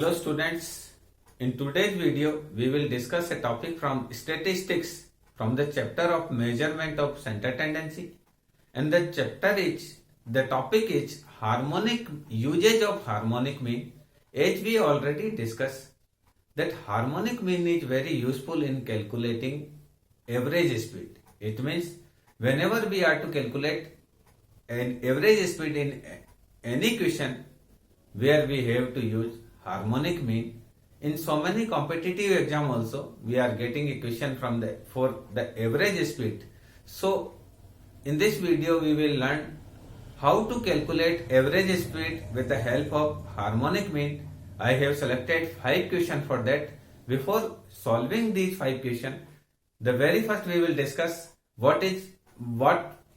Hello students, in today's video we will discuss a topic from statistics from the chapter of measurement of center tendency, and the topic is harmonic usage of harmonic mean. As we already discussed that harmonic mean is very useful in calculating average speed. It means whenever we are to calculate an average speed in any question where we have to use harmonic mean. In so many competitive exam also we are getting equation for the average speed. So in this video we will learn how to calculate average speed with the help of harmonic mean. I have selected 5 questions for that. Before solving these 5 questions, the very first we will discuss what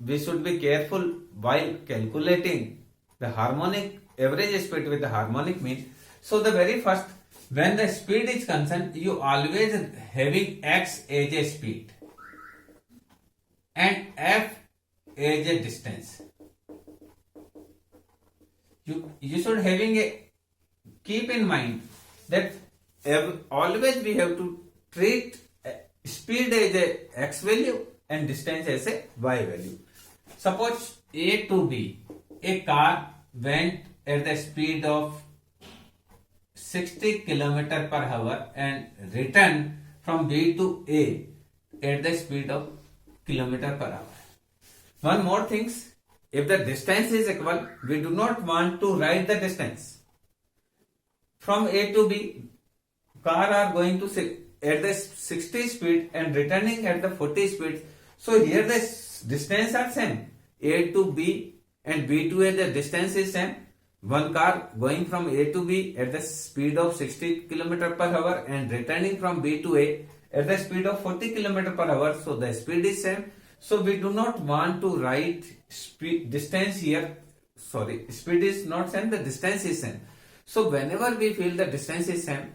we should be careful while calculating the harmonic average speed with the harmonic mean. So the very first, when the speed is concerned, you always having x as a speed and f as a distance. You should keep in mind that always we have to treat speed as a x value and distance as a y value. Suppose A to B, a car went at the speed of 60 km per hour and returned from B to A at the speed of km per hour. One more thing, if the distance is equal, we do not want to write the distance. From A to B, car are going to at the 60 speed and returning at the 40 speed. So here the distance are same. A to B and B to A, the distance is same. One car going from A to B at the speed of 60 km per hour and returning from B to A at the speed of 40 km per hour. So the speed is same. So we do not want to write distance here. Sorry, speed is not same, the distance is same. So whenever we feel the distance is same,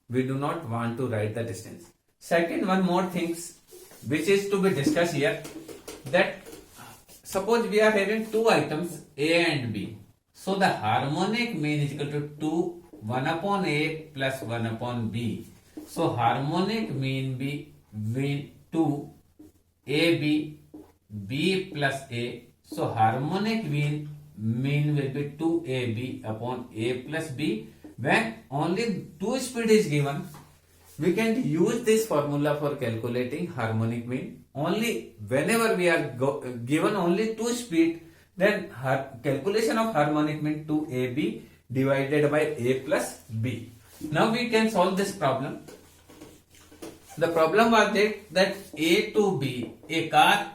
we do not want to write the distance. Second, one more things which is to be discussed here, that suppose we are having two items A and B. So the harmonic mean is equal to 1 upon A plus 1 upon B. So harmonic mean be 2 AB, B plus A. So harmonic mean will be 2AB upon A plus B. When only two speed is given, we can use this formula for calculating harmonic mean. Only whenever we are given only two speed, then calculation of harmonic mean 2AB divided by A plus B. Now we can solve this problem. The problem was that A to B, a car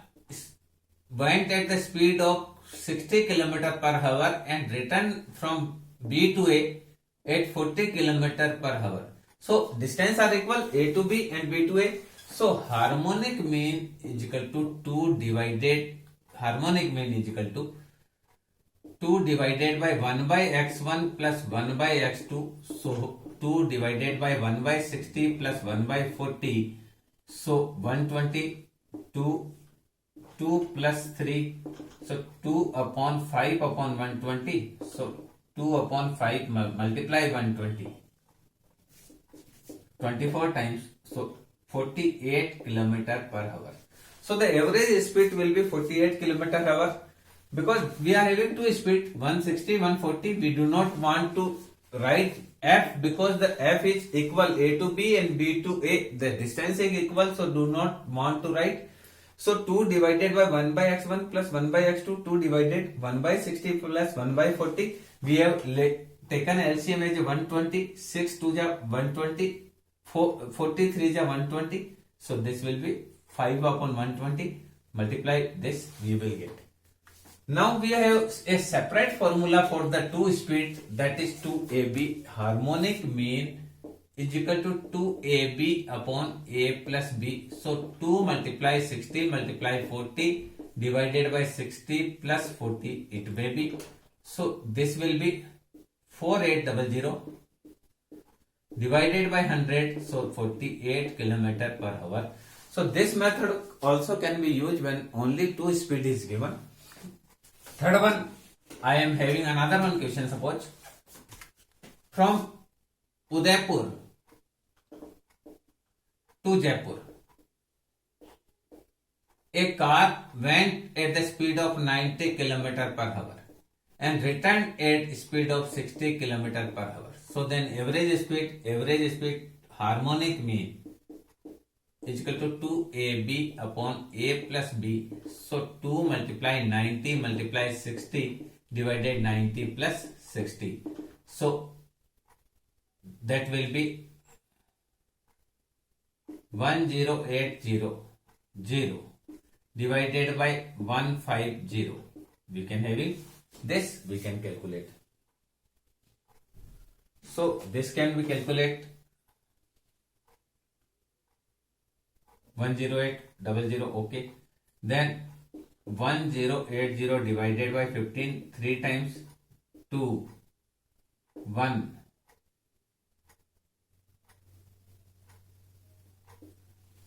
went at the speed of 60 km per hour and returned from B to A at 40 km per hour. So distance are equal, A to B and B to A. So harmonic mean is equal to 2 divided, harmonic mean is equal to 2 divided by 1 by x1 plus 1 by x2. So 2 divided by 1 by 60 plus 1 by 40. So 120, 2 plus 3. So 2 upon 5 upon 120. So 2 upon 5 multiply 120. 24 times. So 48 km per hour. So the average speed will be 48 km per hour. Because we are having two speed 160, 140, we do not want to write f because the f is equal A to B and B to A. The distance is equal, so do not want to write. So 2 divided by 1 by x1 plus 1 by x2, 2 divided 1 by 60 plus 1 by 40. We have taken LCM as 120, 6 to the 120, 43 the 120. So this will be 5 upon 120. Multiply this, we will get. Now we have a separate formula for the two speed, that is 2AB. Harmonic mean is equal to 2AB upon A plus B. So 2 multiply 60 multiply 40 divided by 60 plus 40, it may be. So this will be 4800 divided by 100, so 48 km per hour. So this method also can be used when only two speed is given. Third one, I am having another one question. Suppose from Udaipur to Jaipur. A car went at the speed of 90 km per hour and returned at speed of 60 km per hour. So then average speed, harmonic mean is equal to 2AB upon A plus B. So 2 multiply 90 multiply 60 divided 90 plus 60. So that will be 10800 divided by 150. We can having this, we can calculate. So this can be calculated 10800, okay. Then 1080 divided by 15, 3 times 2, 1,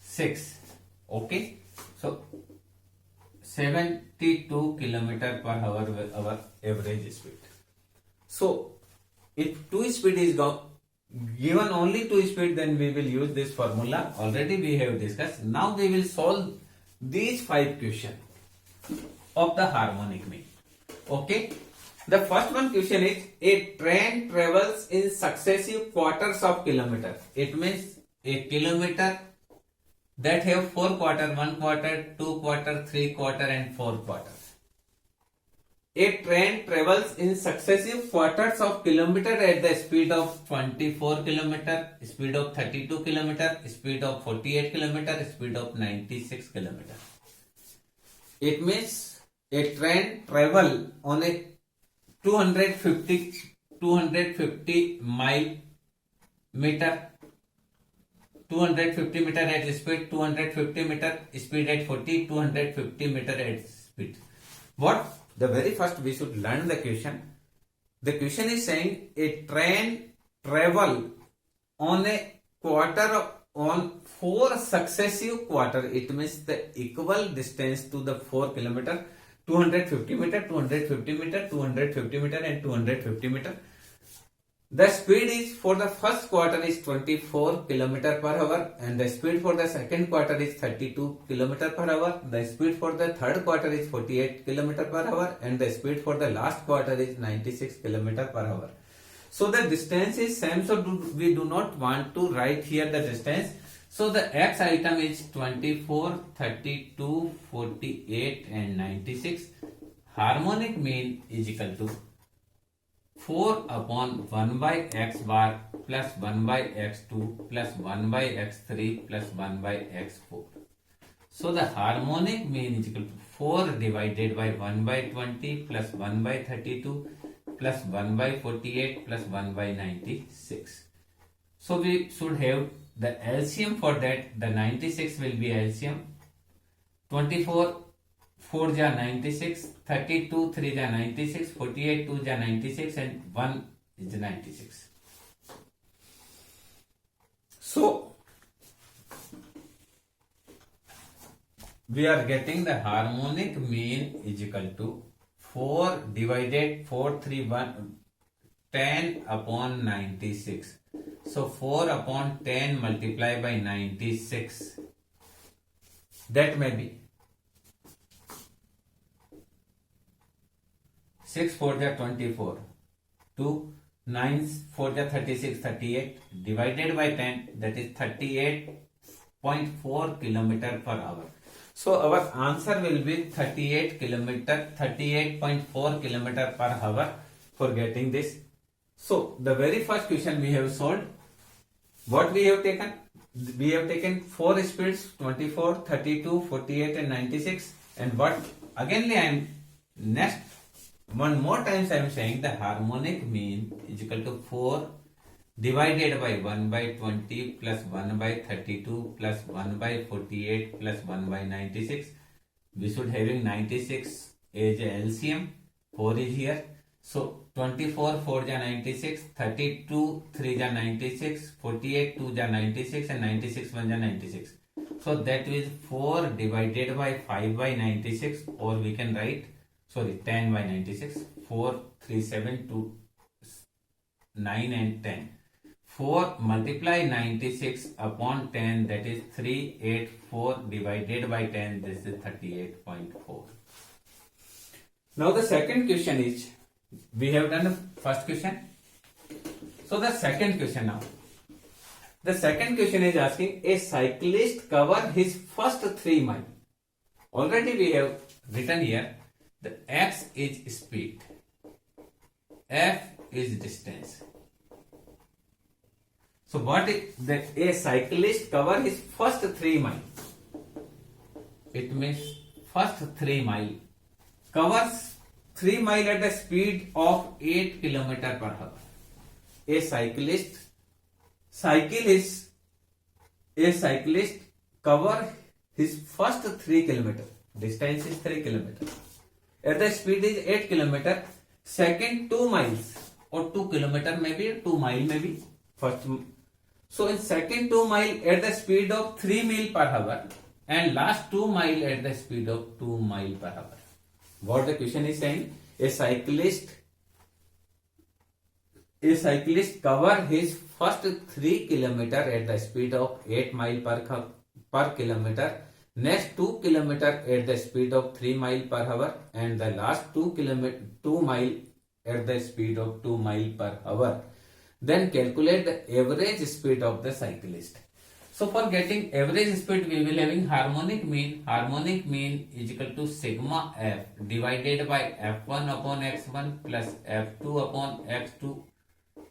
6, okay. So 72 km per hour with our average speed. So if 2 speed is given only 2 speed, then we will use this formula. Already we have discussed. Now we will solve these 5 questions of the harmonic mean. Okay. The first one question is, a train travels in successive quarters of kilometer. It means a kilometer that have 4 quarter, 1 quarter, 2 quarter, 3 quarter and 4 quarters. A train travels in successive quarters of kilometer at the speed of 24 km, speed of 32 km, speed of 48 km, speed of 96 km. It means a train travel on a 250 mile meter, 250 meter at speed, 250 meter speed at 40, 250 meter at speed. What? The very first we should learn the question. The question is saying a train travel on a quarter on 4 successive quarter. It means the equal distance to the 4 kilometer, 250 meter, 250 meter, 250 meter and 250 meter. The speed is for the first quarter is 24 km per hour and the speed for the second quarter is 32 km per hour. The speed for the third quarter is 48 km per hour and the speed for the last quarter is 96 km per hour. So the distance is same, so we do not want to write here the distance. So the x item is 24, 32, 48 and 96. Harmonic mean is equal to 4 upon 1 by x bar plus 1 by x2 plus 1 by x3 plus 1 by x4. So the harmonic mean is equal to 4 divided by 1 by 20 plus 1 by 32 plus 1 by 48 plus 1 by 96. So we should have the LCM for that. The 96 will be LCM. 24 4 ja 96, 32 3 ja 96, 48 2 ja 96 and 1 is 96. So we are getting the harmonic mean is equal to 4 divided 4 3 1 10 upon 96. So 4 upon 10 multiplied by 96. That may be 6 4 ja 24, 2 9 4 ja 36, 38 divided by 10, that is 38.4 km per hour. So our answer will be 38.4 km per hour for getting this. So the very first question we have solved. What we have taken? We have taken 4 speeds, 24, 32, 48 and 96. And what again I am next one more times I am saying the harmonic mean is equal to 4 divided by 1 by 20 plus 1 by 32 plus 1 by 48 plus 1 by 96. We should having 96 as a LCM. 4 is here. So 24 4 ja 96, 32 3 ja 96, 48 2 ja 96 and 96 1 ja 96. So that is 4 divided by 5 by 96, or we can write 10 by 96, 4 3 7 2 9 and 10. 4 multiply 96 upon 10, that is 384 divided by 10, this is 38.4. Now the second question is, we have done the first question. So the second question now. The second question is asking, a cyclist cover his first 3 miles. Already we have written here, the x is speed, f is distance. So what is that? A cyclist cover his first 3 miles. It means first 3 miles covers 3 miles at the speed of 8 km per hour. A cyclist cover his first 3 km. Distance is 3 km. At the speed is 8 km. Second 2 miles or 2 km maybe, 2 mile maybe. First, so in second 2 mile at the speed of 3 mile per hour and last 2 mile at the speed of 2 mile per hour. What the question is saying? A cyclist cover his first 3 km at the speed of 8 mile per kilometer. Next 2 km at the speed of 3 mile per hour and the last 2 mile at the speed of 2 mile per hour. Then calculate the average speed of the cyclist. So for getting average speed, we will having harmonic mean. Harmonic mean is equal to sigma f divided by f1 upon x1 plus f2 upon x2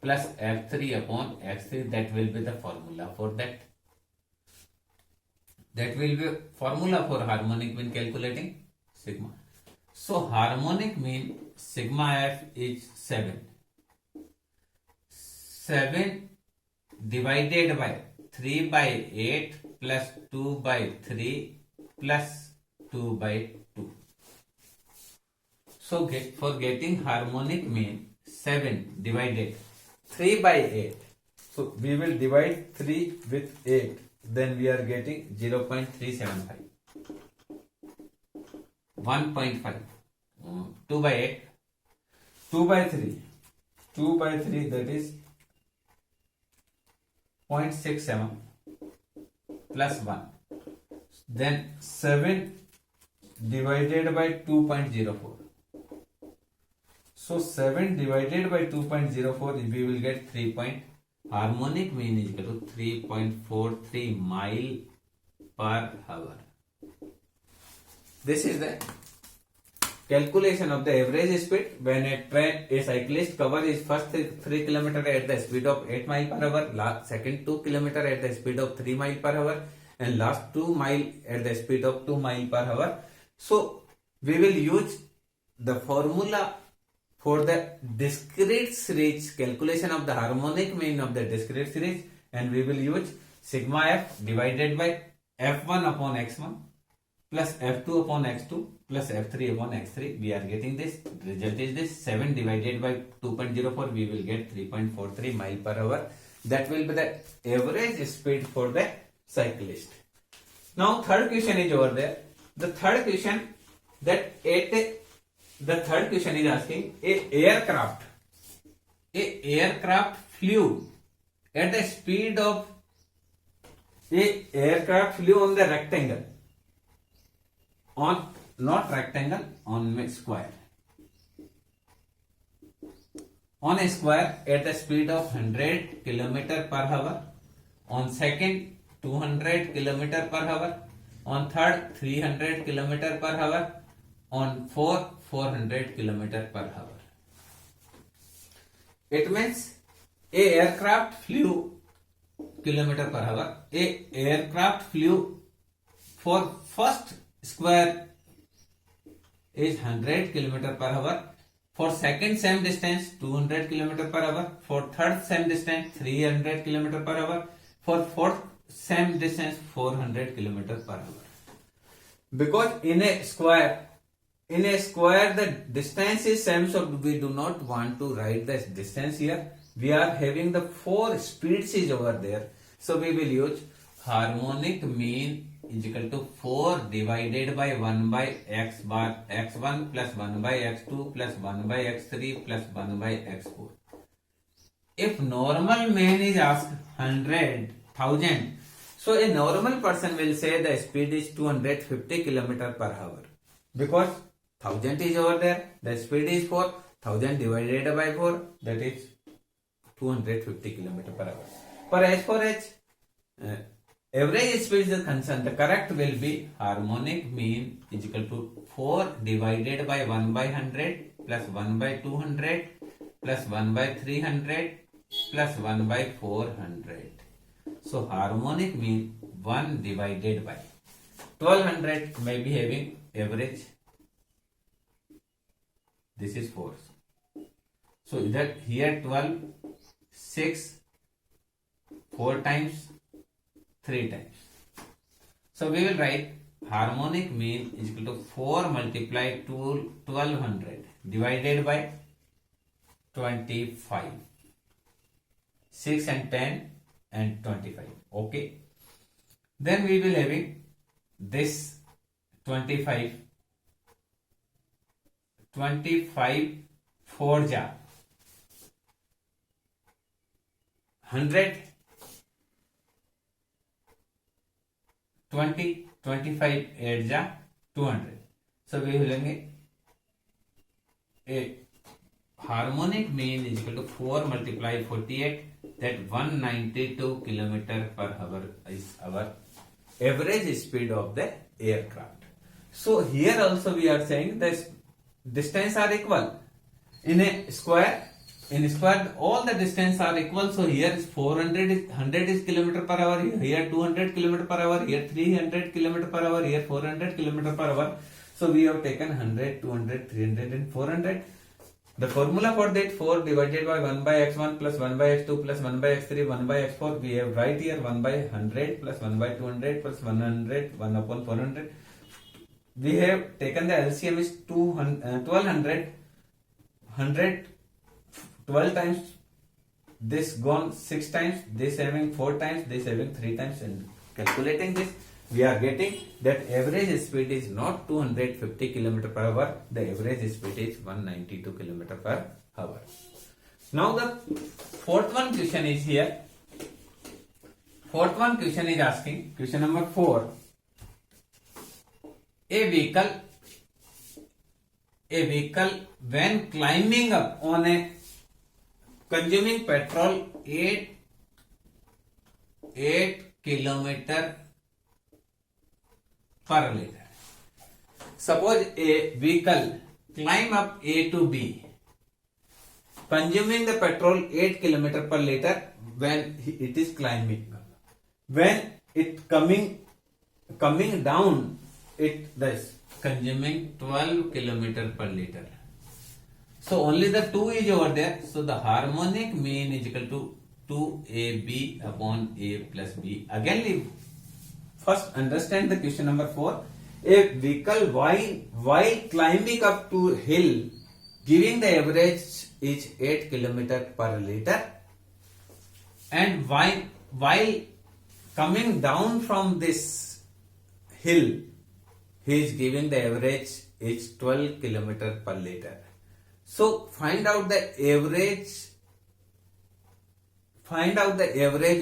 plus f3 upon x3. That will be the formula for that. That will be formula for harmonic mean calculating sigma. So harmonic mean sigma f is 7. 7 divided by 3 by 8 plus 2 by 3 plus 2 by 2. So for getting harmonic mean, 7 divided 3 by 8. So we will divide 3 with 8. Then we are getting 0.375. 1.5. 2 by 8. 2 by 3. 2 by 3, that is 0.67 plus 1. Then 7 divided by 2.04. So 7 divided by 2.04, we will get 3. Harmonic mean is equal to 3.43 mile per hour. This is the calculation of the average speed when a cyclist covers his first 3 km at the speed of 8 mile per hour, second 2 km at the speed of 3 mile per hour, and last 2 mile at the speed of 2 mile per hour. So we will use the formula for the discrete series, calculation of the harmonic mean of the discrete series, and we will use sigma f divided by f1 upon x1 plus f2 upon x2 plus f3 upon x3. We are getting this. Result is this. 7 divided by 2.04, we will get 3.43 mile per hour. That will be the average speed for the cyclist. Now third question is over there. The third question is asking, a aircraft flew at the speed of on the rectangle, on not rectangle, on square, on a square at the speed of 100 km per hour, on second 200 km per hour, on third 300 km per hour, on fourth 400 km per hour. It means a aircraft flew kilometer per hour. A aircraft flew for first square is 100 km per hour. For second same distance 200 km per hour. For third same distance 300 km per hour. For fourth same distance 400 km per hour. Because in a square the distance is same, so we do not want to write the distance here. We are having the 4 speeds is over there, so we will use harmonic mean is equal to 4 divided by 1 by x bar x1 plus 1 by x2 plus 1 by x3 plus 1 by x4. if normal man is asked 100,000, so a normal person will say the speed is 250 kilometer per hour, because 1000 is over there, the speed is 4, 1000 divided by 4, that is 250 kilometer per hour. For as far as average speed is concerned, the correct will be harmonic mean is equal to 4 divided by 1 by 100 plus 1 by 200 plus 1 by 300 plus 1 by 400. So harmonic mean 1 divided by 1200 may be having average. This is 4. So that here 12, 6, 4 times, 3 times. So we will write harmonic mean is equal to 4 multiplied to 1200 divided by 25. 6 and 10 and 25. Okay. Then we will having this 25. 25 4 ja 100. 20, 25 8 ja 200. So we will have a harmonic mean is equal to 4 multiply 48, that 192 kilometer per hour is our average speed of the aircraft. So here also we are saying the distance are equal. In a square all the distance are equal. So here is 100 is kilometer per hour, here 200 kilometer per hour, here 300 kilometer per hour, here 400 kilometer per hour. So we have taken 100, 200, 300 and 400. The formula for that 4 divided by 1 by x1 plus 1 by x2 plus 1 by x3 1 by x4, we have right here 1 by 100 plus 1 by 200 plus 100 1 upon 400. We have taken the LCM is 1200. 100 12 times, this gone 6 times, this having 4 times, this having 3 times, and calculating this we are getting that average speed is not 250 km per hour, the average speed is 192 km per hour. Now the fourth one question is here. Fourth one question is asking, question number 4. A vehicle when climbing up on a consuming petrol 8 kilometer per liter. Suppose a vehicle climb up A to B, consuming the petrol 8 kilometer per liter when it is climbing up. When it coming down, it thus consuming 12 kilometer per liter. So only the 2 is over there. So the harmonic mean is equal to 2AB upon A plus B. Again, first understand the question number 4. A vehicle while climbing up to hill, giving the average is 8 kilometer per liter, and while coming down from this hill, he is giving the average is 12 kilometer per liter. So find out the average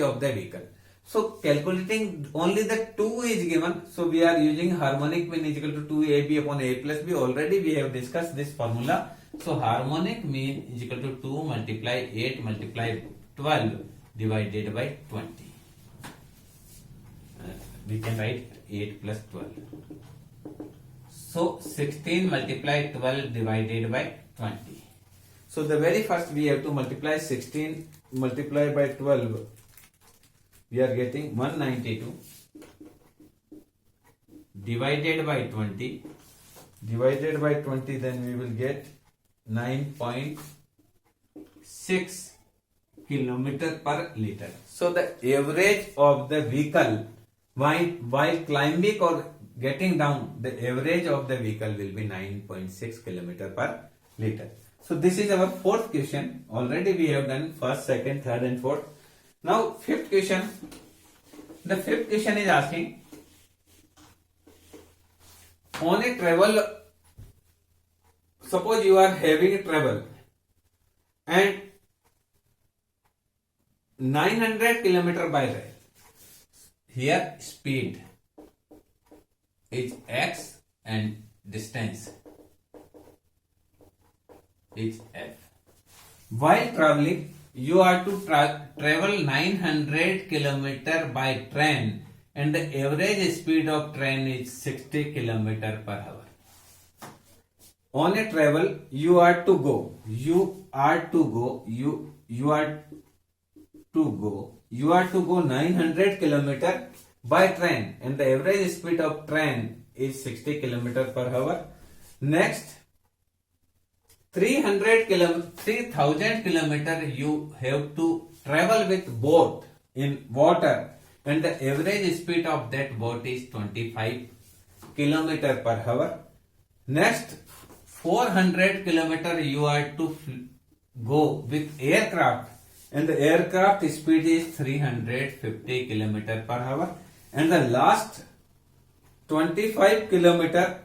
of the vehicle. So calculating only the 2 is given. So we are using harmonic mean is equal to 2AB upon A plus B. Already we have discussed this formula. So harmonic mean is equal to 2 multiply 8 multiply 12 divided by 20. We can write 8 plus 12. So 16 multiply 12 divided by 20. So the very first we have to multiply 16 multiply by 12. We are getting 192 divided by 20. Divided by 20, then we will get 9.6 kilometer per liter. So the average of the vehicle while climbing or getting down, the average of the vehicle will be 9.6 kilometer per liter. So this is our fourth question. Already we have done first, second, third and fourth. Now fifth question. The fifth question is asking, on a travel, suppose you are having a travel and 900 kilometer by rail. Here speed is x and distance is f. While traveling, you are to travel 900 kilometer by train, and the average speed of train is 60 kilometer per hour. On a travel, you are to go 900 kilometer by train, and the average speed of train is 60 kilometer per hour. Next, 3000 kilometer you have to travel with boat in water, and the average speed of that boat is 25 kilometer per hour. Next, 400 kilometer you are to go with aircraft, and the aircraft speed is 350 kilometer per hour. And the last 25 kilometer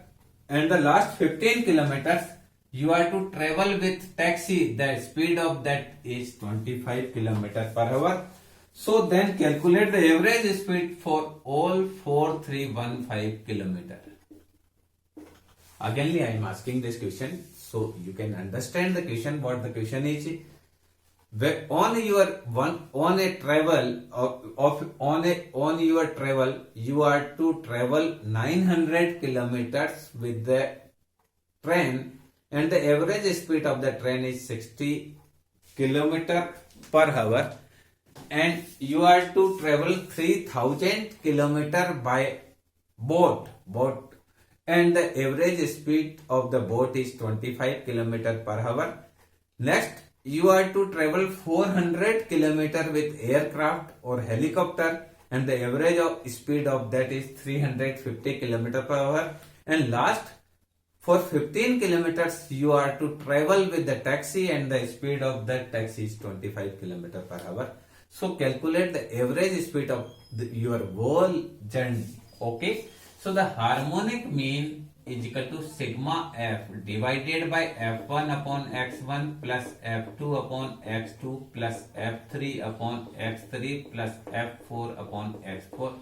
and the last 15 kilometers you are to travel with taxi. The speed of that is 25 kilometer per hour. So then calculate the average speed for all 4315 kilometer. Again, I am asking this question so you can understand the question. What the question is: on your travel, you are to travel 900 kilometers with the train, and the average speed of the train is 60 kilometer per hour, and you are to travel 3000 kilometer by boat, and the average speed of the boat is 25 kilometer per hour. Next, you are to travel 400 kilometer with aircraft or helicopter, and the average speed of that is 350 kilometer per hour. And last, for 15 kilometers you are to travel with the taxi, and the speed of that taxi is 25 kilometer per hour. So calculate the average speed of your whole journey. Okay. So the harmonic mean is equal to sigma f divided by f1 upon x1 plus f2 upon x2 plus f3 upon x3 plus f4 upon x4.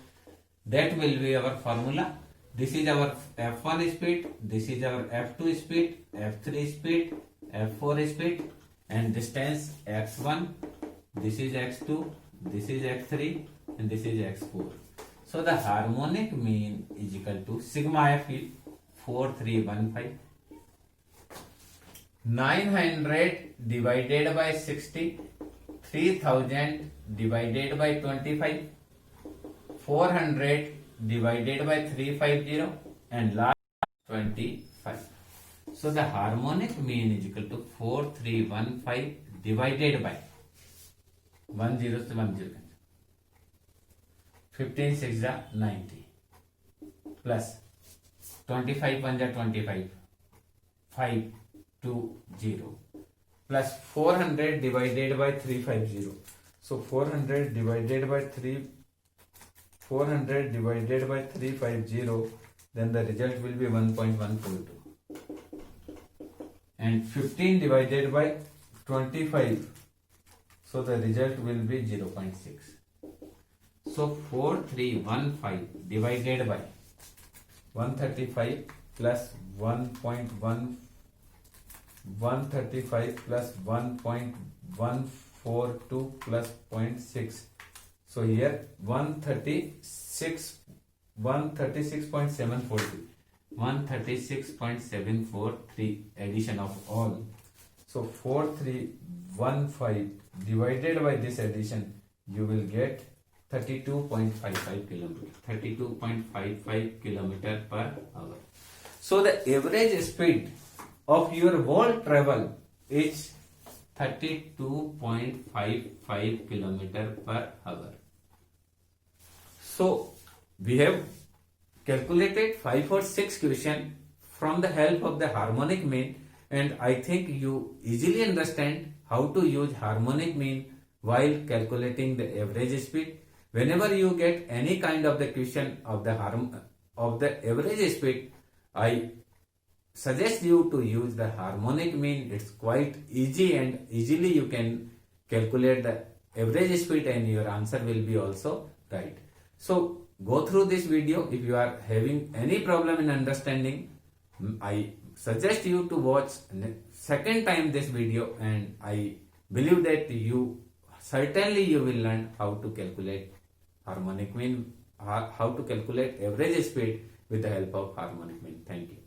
That will be our formula. This is our f1 speed, this is our f2 speed, f3 speed, f4 speed, and distance x1, this is x2, this is x3, and this is x4. So the harmonic mean is equal to sigma f 4315, 900 divided by 60, 3000 divided by 25, 400 divided by 350, and last 25. So the harmonic mean is equal to 4315 divided by 10 to 10. 15 6 are 90 plus 25 1 are 25, 5 2 0 plus 400 divided by 350. So 400 divided by 350, then the result will be 1.142. And 15 divided by 25, so the result will be 0.6. So 4315 divided by 135 plus 1.135 plus 1.142 plus 0.6. So here 136.743 addition of all. So 4315 divided by this addition, you will get 32.55 kilometer per hour. So the average speed of your whole travel is 32.55 kilometer per hour. So we have calculated 5 or 6 questions from the help of the harmonic mean, and I think you easily understand how to use harmonic mean while calculating the average speed. Whenever you get any kind of the question of the average speed, I suggest you to use the harmonic mean. It's quite easy, and easily you can calculate the average speed and your answer will be also right. So go through this video. If you are having any problem in understanding, I suggest you to watch second time this video, and I believe that you will learn how to calculate harmonic mean, how to calculate average speed with the help of harmonic mean. Thank you.